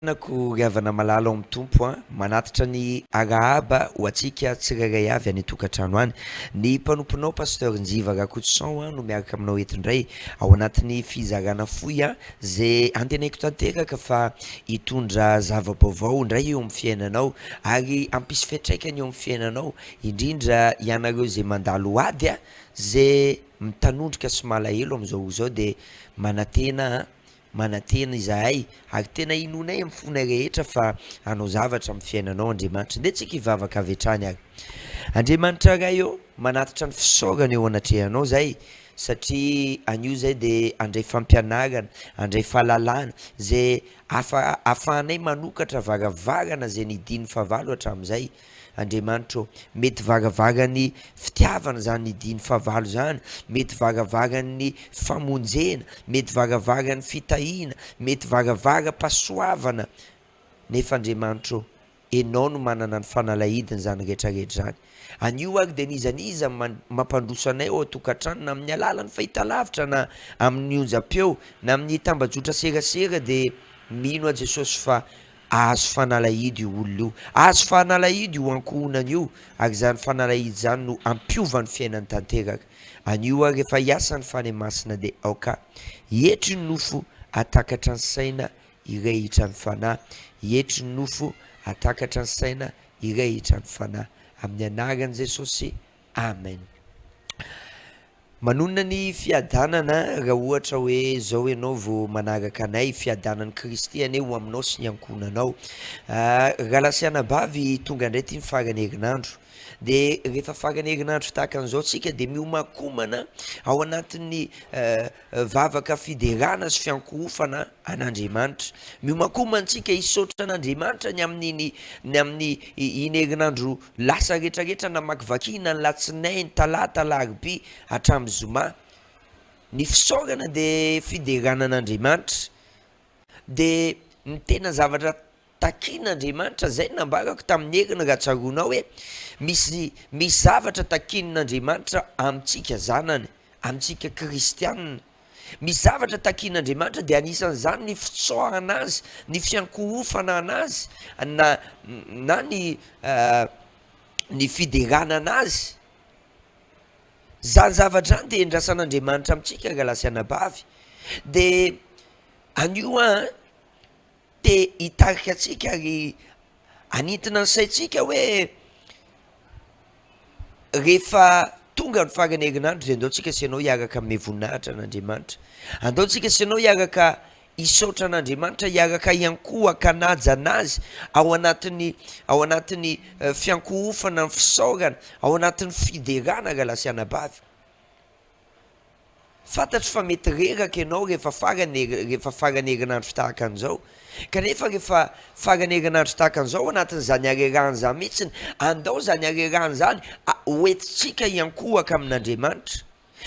Nako riavana malala amin'ny tompo manatitra ny arahaba ho antsika tsirairay avy any tokantrano any. Ny mpanomponao pasteur Njiva Rakotoson no miaraka aminao eto indray ao anatin'ny fizarana foy zay anteneko tanteraka fa hitondra zava-baovao indray eo amin'ny fiainanao ary ampisy fiantraikany eo amin'ny fiainanao indrindra ianareo zay mandalo ady zay mitanondrika sy malahelo amin'izao zao de manatena izahay ary tena inonay amin'ny fonay rehetra fa anao zavatra amin'ny fiainanao Andriamanitra nde tsika hivavaka avy hatrany ary Andriamanitra ray eo manatitra ny fisaorana eo anatrehanao zay satria anio zay de andray fampianarana andray fahalalana zay afahanay manokatra varavarana zay nidiny fahavalo hatramin'izay Andriamanitra mety varavarany fitiavana zany diny fahavalo zany mety varavarany famonjena mety varavarany fitahina mety varavara-pasoavana nefa Andriamanitra enao no manana ny fanalahidiny zany rehetrarehetra zany anio ary de nizaniza mampandroso anay ao tokantrano na amin'ny alalan'ny fahitalavitra na amin'ny onjam-peo na amin'ny tambajotra serasera de mino a Jesosy fa azo fanalahidy io olona io azo fanalahidy io ankohonana io ary zany fanalahidy zany no ampiovany fiainany tanteraka anio ary efa hiasany fany masina de aoka hietry ny nofo atakatra ny saina irehitra ny fanahy hietry ny nofo atakatra ny saina irehitra ny fanahy amin'ny anaran'i Jesosy amen. Manonona ny fiadanana raha ohatra hoe zao ianao vao manaraka anay fiadanan'ny Kristy aneo aminao sy ny ankonanao raha lasianabavy tonga indray ty ny farany herinandro de rehefa farany herinandro tahaka an'izao tsika de miomakomana ao anatin'ny vavaka fiderana sy fiankohofana an'Andriamanitra miomakomantsika hisaotra an'Andriamanitra ny amin'ny iny herinandro lasa rehetrarehetra namakivakiana ny latsinainy talata alarobia hatramin'ny zoma ny fisaorana de fideranan'Andriamanitra de ny tena zavatra takin'Andriamanitra zay nambarako tamin'ny heriny raha tsaroanao hoe misy zavatra takin'Andriamanitra amintsika zanany amintsika kristianina misy zavatra takin'Andriamanitra de anisan'izany ny fitsoahana azy ny fiankohofana anazy na ny fideranana azy zany zavatra zany de endrasan'Andriamanitra amintsika raha lasianabavy de anio de hitarika atsika ary anitina ny saitsika hoe rehefa tonga ny farany herinandro de andao tsika sy anao hiaraka amin'ny voninahitra an'Andriamanitra andao tsika sy anao hiaraka hisaotra an'Andriamanitra hiaraka iankohaka anaja anazy ao anatin'ny fiankohofana ny fisaorana ao anatin'ny fiderana raha lasianabavy fantatry fa mety reraka ianao rehefa farany herinandro tahaka an'izao kanefa rehefa farany herinandro tahaka an'izao anatin'izany arerahany zany mihitsiny andao zany arerahany zany hoentitsika hiankohaka amin'Andriamanitra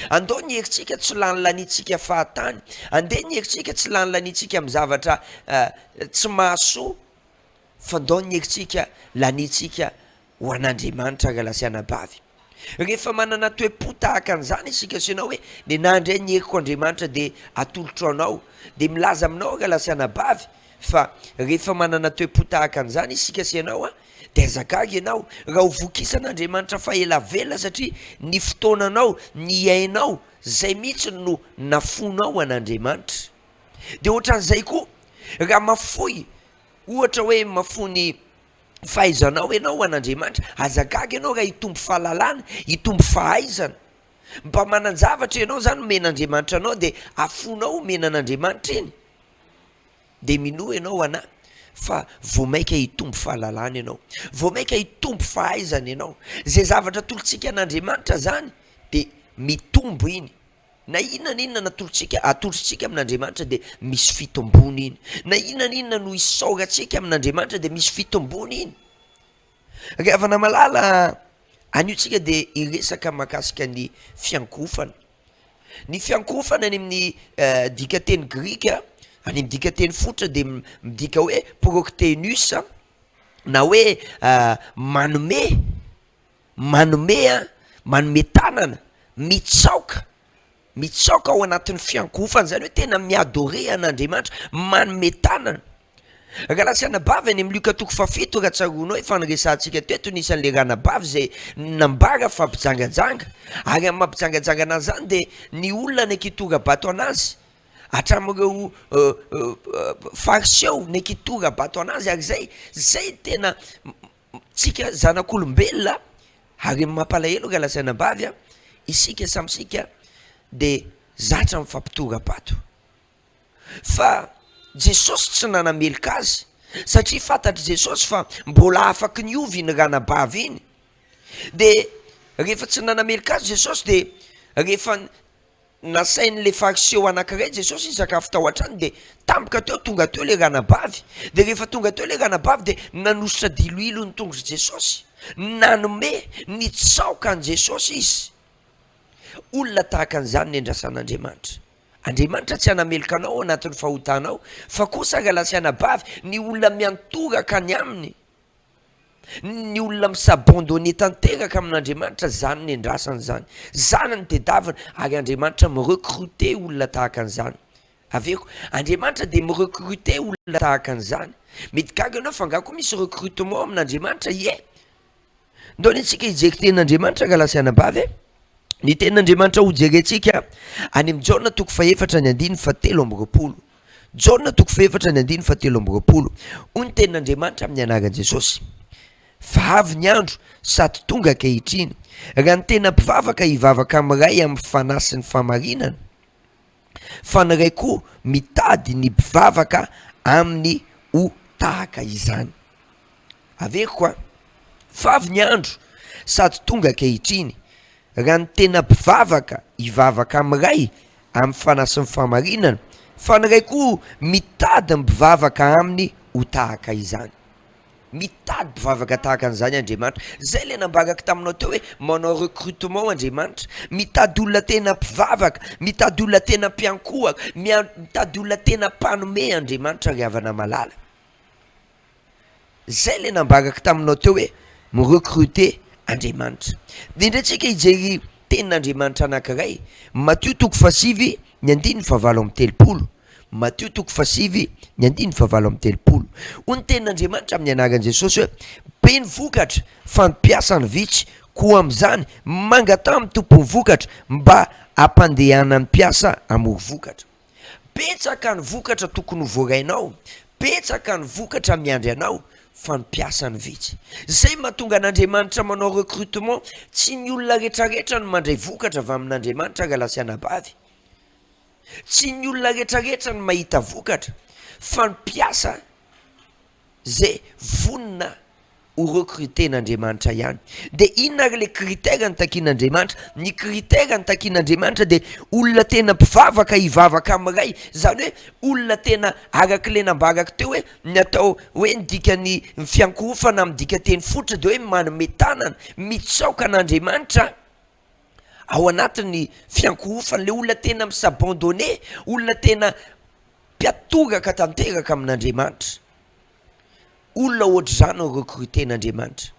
andao ny herintsika tsy lany lanitsika fahatany andeha ny herintsika tsy lany lanitsika amin'ny zavatra tsy mahasoa fa andao ny herintsika lanitsika ho an'Andriamanitra raha lasianabavy rehefa manana toe-po tahaka an'izany isika sy anao hoe nenandray ny heriko Andriamanitra de atolotro anao de milaza aminao raha lasianabavy fa rehefa manana toe-po tahaka an'izany isika sy anao de azakary ianao raha ho vokisan'Andriamanitra fa ela vela satria ny fotoananao ny ainao zay mihitsy no nafonao an'Andriamanitra de ohatran'izay koa raha mafoy ohatra hoe mafony fahaizanao ianao an'Andriamanitra azakary ianao raha hitombo fahalalana hitombo fahaizana mba manan-javatra ianao zany men'Andriamanitra anao de afonao menan'Andriamanitra iny de minoa ianao ana fa vao maika hitombo fahalalana ianao vao maika hitombo fahaizana ianao zay zavatra atolotsika an'Andriamanitra zany de mitombo iny na inona atolotsika amin'Andriamanitra de misy fitombony iny na inona no isaorantsika amin'Andriamanitra de misy fitombony iny rehefa malala aniotsika de iresaka mahakasika ny fiankohofana any amin'ny dikateny grika any amin'ny dikateny fotra de midika hoe proktenus na hoe manome tanana mitsaoka ao anatin'ny fiankohofana zany hoe tena miadore an'Andriamanitra manome tanana raha lasianabavy any amin'ny lioka toko fafito raha tsaronao ifanaresantsika toeto nisan'le ranabavy zay nambara fampijangajanga ary amin'ny mampijangajanga anazy zany de ny olona ny akitorabato anazy hatramin'ireo fariseo ny akitorabato anazy ary zay tena tsika zanak'olombelona ary mampalahelo raha lasianabavy a isika samsika de zatra mifampitora-bato fa Jesosy tsy nanamelika azy satria fantatry Jesosy fa mbola afaky niovy ny ranabavy iny de rehefa tsy nanamelika azy Jesosy de rehefa nasain'le fariseo anankiray Jesosy sakafo tao an-trano de tampoka teo tonga teo le ranabavy de rehefa tonga teo le ranabavy de nanositra diloilo ny tongotry Jesosy nanome nitsaoka an Jesosy izy olona tahaka an'izany ny andrasan'Andriamanitra. Andriamanitra tsy anamelika anao anatin'ny fahotanao fa kosa raha lasianabavy ny olona miantoraka ny aminy ny olona misabandone tanteraka amin'Andriamanitra zany ny andrasany zany ny tedavina ary Andriamanitra mirecruter olona tahaka an'izany aveko Andriamanitra de mirecruter olona tahaka an'izany mety gaga ianao fa ngako misy recrutement amin'Andriamanitra ndao antsika hijery tenin'Andriamanitra raha lasianabavy ny tenin'Andriamanitra ho jerentsika any amin'ny Jaona toko faefatra ny andiny fatelo amby roapolo Jaona toko faefatra ny andiny fatelo amby roapolo ny tenin'Andriamanitra amin'ny anaran'i Jesosy fa avy ny andro sady tonga ankehitriny raha ny tena mpivavaka hivavaka amiray amin'ny fanasy ny famarinana fa ny ray koa mitady ny mpivavaka amin'ny ho tahaka izany aveko koa fa avy ny andro sady tonga ankehitriny raha ny tena mpivavaka hivavaka amiray amin'ny fanasy ny famarinana fa ny ray koa mitady mpivavaka amin'ny ho tahaka izany mitady mpivavaka tahaka an'izany Andriamanitra zay le nambaraka taminao teo hoe manao recrutement Andriamanitra mitady olona tena mpivavaka mitady olona tena mpiankohaka mitady olona tena mpanome Andriamanitra ry havana malala zay le nambaraka taminao teo hoe mirecruter Andriamanitra de indraitsika hijery tenin'Andriamanitra anankiray Matthieu toko fasivy ny andiny favalo amby telopolo Matthieu toko fasivy ny andiny favalo amby telopolo ny tenin'Andriamanitra amin'ny anaran'i Jesosy hoe be ny vokatra fa ny mpiasa ny vitsy koa am'izany mangatao amin'ny tompony vokatra mba hampandehana ny mpiasa hamory vokatra betsaka ny vokatra tokony voarainao betsaka ny vokatra miandry anao fa ny mpiasa ny vitsy zay mahatonga an'Andriamanitra manao recrutement tsy ny olona rehetrarehetra no mandray vokatra avy amin'Andriamanitra raha lasianabavy tsy ny olona rehetrarehetra no mahita vokatra fa ny mpiasa zay vonina ho recruten'Andriamanitra ihany de inona ary le critère nitakian'Andriamanitra ny critère nitakian'Andriamanitra de olona tena mpivavaka hivavaka amiray zany hoe olona tena araka le nambaraka teo hoe ny atao hoe nidika ny fiankorofana midika teny fotra de hoe manome tanana mitsaoka an'Andriamanitra ao anatin'ny fiankorofana le olona tena misabandone olona tena mpiatoraka tanteraka amin'Andriamanitra olona ohatr' zany no recruten'Andriamanitra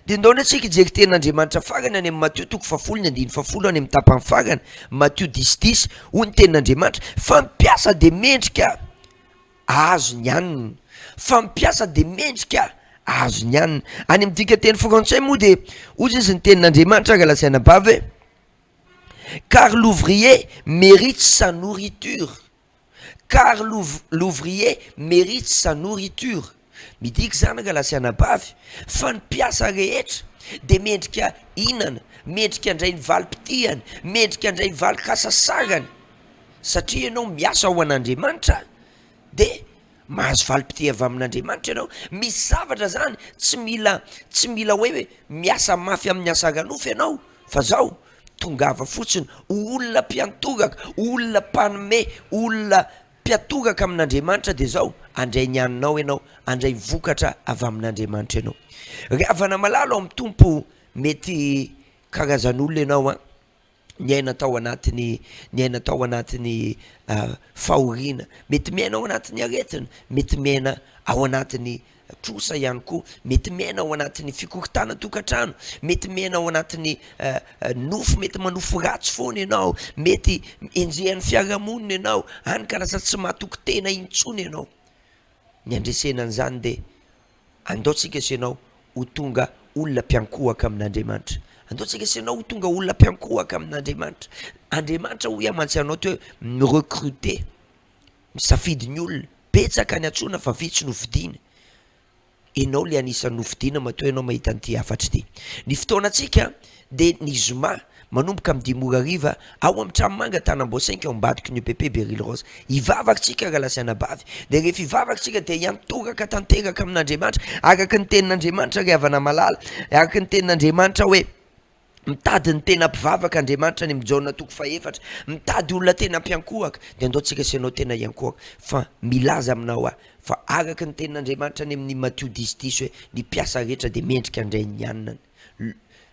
de ndao antsika hijery tenin'Andriamanitra farany any amin'ny Matthieu toko fafolo ny andiny fafolo any amin'ny tapany farany Matthieu 10:10 ho ny tenin'Andriamanitra fa mpiasa de mendrika azo ny anina fa mpiasa de mendrika azo ny anina any amin'ny dika teny frantsay moa de ozy izy ny tenin'Andriamanitra raha lasianabavy hoe car l'ouvrier mérite sa nourriture car l'ouvrier mérite sa nourriture midika zany raha lasianabavy fa ny mpiasa rehetra de mendrika inana mendrika andray ny valim-pitihany mendrika andray ny valikasasarany satria ianao miasa ao an'Andriamanitra de mahazo valim-pitihy avy amin'Andriamanitra ianao misy zavatra zany tsy mila hoe miasa mafy amin'ny asaranofy ianao fa zao tongava fotsiny olona mpiantoraka olona mpanome olona mpiatoraka amin'Andriamanitra de zao andray ny aninao ianao andray vokatra avy amin'Andriamanitra ianao ravana malalo amin'ny tompo mety karazan'olona ianao a ny aina tao anatin'ny fahoriana mety miaina ao anatin'ny aretina mety miaina ao anatin'ny trosa ihany koa mety miaina ao anatin'ny fikoritana tokantrano mety miaina ao anatin'ny nofo mety manofo ratsy foana ianao mety enjehan'ny fiarahamonina ianao any ka lasa tsy mahatoky tena intsony ianao ny andresenan'izany de andaotsika asianao ho tonga olona mpiankohaka amin'Andriamanitra, andaotsika asianao ho tonga olona mpiankohaka amin'Andriamanitra. Andriamanitra ho iamantsy anao teo mirecruter, misafidy ny olona betsaka ny antsoina fa vitsy no vidiana. Enao le anisan'ny novidiana matoa ianao mahita an'ity afatra ity. Ny fotoanantsika de ny zoma manomboka amin'ny 10 ao amin'ny tranomanga Tanamboasainka ao ambadiky ny EPP Beryl Rose. Ivavakantsika Galasiana Bavy, de rehefa ivavakantsika de hiantoraka tanteraka amin'Andriamanitra araka ny tenin'Andriamanitra ry havana malala, araka ny tenin'Andriamanitra hoe mitady ny tena mpivavaka Andriamanitra ny Jaona 4:4, mitady olona tena mpiankohaka, de andaotsika asianao tena iankohaka fa milaza aminao fa araka ny tenin'Andriamanitra ny amin'ny Matthieu 10:10 hoe ny piasa rehetra de mendrika andray ny anina.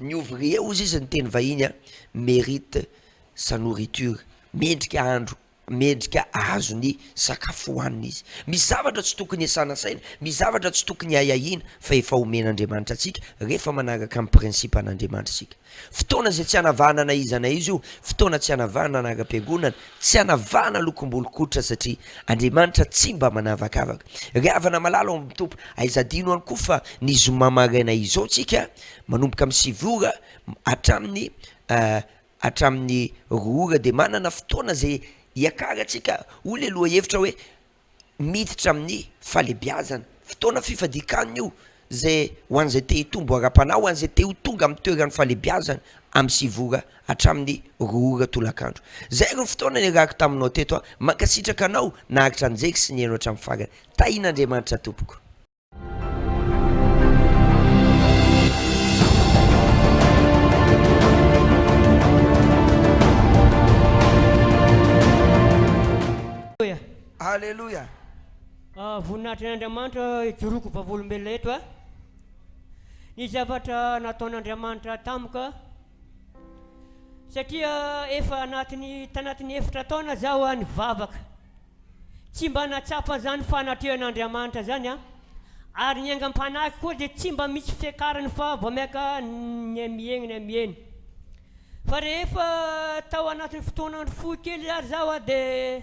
Ny ouvrier ozy izy ny teny vahiny mérite sa nourriture, mendrika andro, mendrika azo ny sakafo hohaniny izy. Misy zavatra tsy tokony hiasana saina, misy zavatra tsy tokony ahahina fa efa omen'Andriamanitra antsika rehefa manaraka amin'ny prinsipa an'Andriamanitra sika. Fotoana zay tsy hanavanana izana izy io, fotoana tsy hanavana anara-piangonana, tsy hanavana lokom-bolokoditra satria Andriamanitra tsy mba manavakavaka. Ry havana malala ao amin'ny tompo, aizadino any koa fa ny zoma maraina izao tsika manomboka amin'ny 7 ora hatramin'ny 2 ora de manana fotoana zay hiakaratsika olona aloha hevitra hoe miditra amin'ny falebiazana, fotoana fifadikanina io zay ho an'izay te hitombo ara-panahy, ho an'izay te ho tonga amin'ny toeran'ny falebiazana amin'ny 7 ora hatramin'ny 2 ora tolakandro. Zay ny fotoana niarahako taminao teto mankasitraka anao naharitra anjeky sy ny hainao hatramin'ny farany. Tahian'Andriamanitra tompoko. Haleluya. Voninahitry n'Andriamanitra ijoroko vavolombelona eto ny zavatra nataon'Andriamanitra tamika satria efa tanatin'ny efitra taona zaho nivavaka, tsy mba natsapa zany fanatrehan'Andriamanitra zany ary ny aingam-panahy koa de tsy mba misy fiakarany fa vomiaka ny miegny fa rehefa tao anatin'ny fotoanandro fohy kely zary zaho de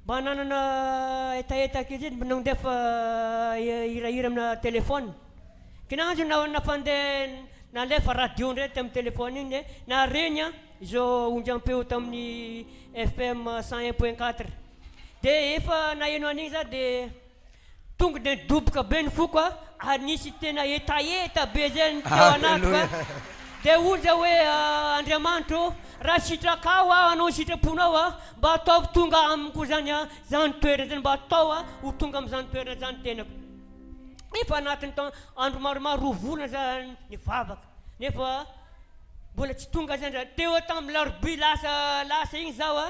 mba nanana etaetaka izy nandefa hirahira amina telefôna kinanjo nafandeha nalefa radio ndray tamin'ny telefôna igny na reny izao ondram-peo tamin'ny FM 101.4 de efa naheno an'igny za de tonga de nidoboka be ny foko ary nisy tena etaeta be zay ny teo anatiko de oza hoe Andriamanitra raha sitrakao anao sitraponao mba ataovy tonga amiko zany zany toerana zany, mba atao ho tonga am'zany toerana zany tenako. Efa anatin'ny andro maromaro 2 volana zany nivavaka nefa mbola tsy tonga zany. Teo tamin'ny larobia lasa igny zaho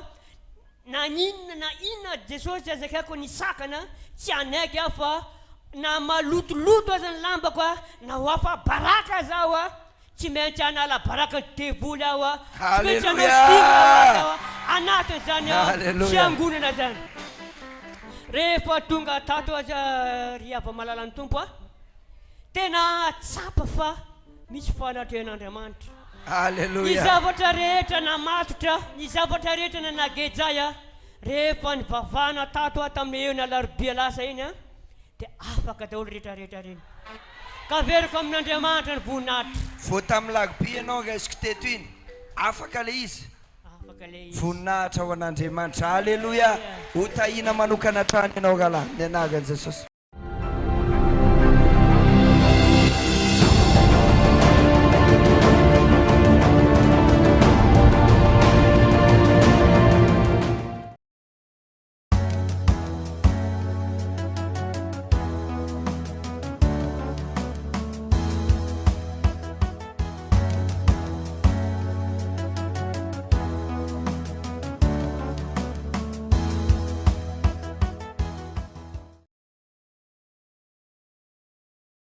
na inona Jesosy azakako ny sakana tsy anaiky fa na malotoloto aza ny lambako na ho afa baraka zaho tsy maintsy anala baraka devoly aho tsy maintsy anao anatiny zany fiangonana zany. Rehefa tonga tato aza ry hava malala ny tompo tena tsapa fa misy fanatrehan'Andriamanitra. Ny zavatra rehetra namatotra, ny zavatra rehetra nanagejay rehefa nivavana tato tamin'ny eo nalarobia lasa iny de afaka daholo rehetrarehetra reny. Kaveriko amin'Andriamanitra ny voninahitra. Vao tamin'ny larobia ianao resiko teto iny afaka le izy voninahitra ho an'Andriamanitra. Haleluya. Ho tahina manokana trano ianao rahalahy ny anaran'i Jesosy.